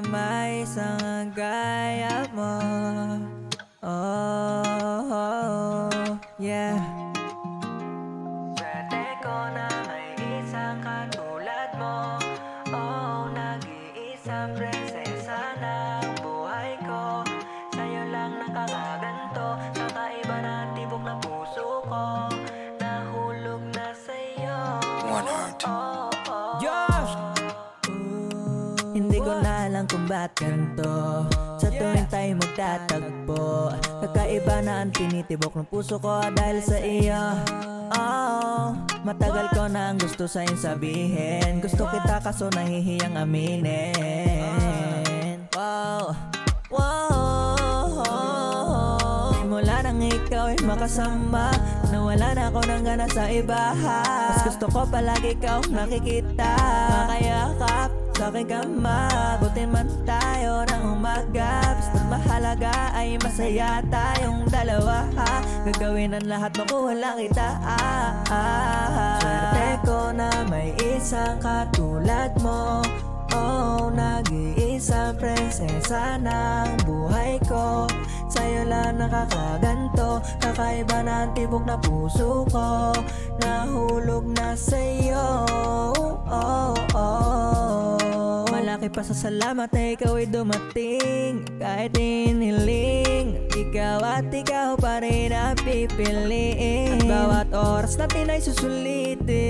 may isang gaya mo. Yeah. Swerte ko na may isang katulad mo. Nag-iisang prinsesa ng buhay ko. Sa'yo lang nakakaganto, kakaiba na tibok ng puso ko. Nahulog na sa'yo. One heart. Josh! Hindi ko na alam kung ba't ganito. Sa tuwing tayo magtatagpo, kakaiba na ang tinitibok ng puso ko dahil sa iyo. Matagal ko na ang gusto sa'yo sabihin. Gusto kita kaso nahihiyang aminin. Simula nang ikaw ay makasama, nawala na ako ng gana sa iba. Mas gusto ko palagi ikaw nakikita, makayakap sa aking kama. Butin man tayo ng umaga, basta't mahalaga ay masaya tayong dalawa. Gagawin ang lahat makuha lang kita. Swerte ko na may isang katulad mo. Nag-iisang prinsesa ng buhay ko. Sa'yo lang nakakaganto, kakaiba na ang tibok na puso ko. Nahulog na sa'yo. Malaki pa sa salamat na ikaw ay dumating. Kahit iniling, ikaw at ikaw pa rin ang pipiliin. At bawat oras natin ay susulitin.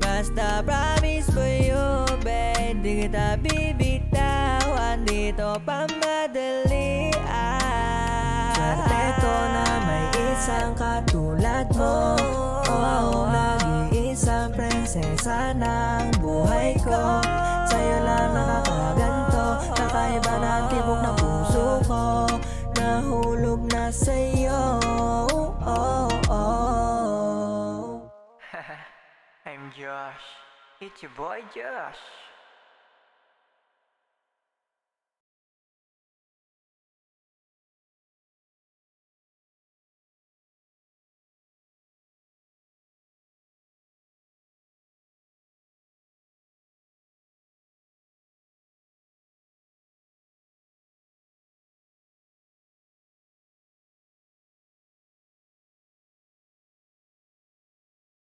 Basta promise for you, babe, di kita bibitawan, dito pa madali. Swerte ko na may isang katulad mo. Nag-iisang prinsesa ng buhay ko. Sa'yo lang nakakaganto, kakaiba na ang tibok na puso ko. Nahulog na sa'yo. I'm Josh. It's your boy Josh.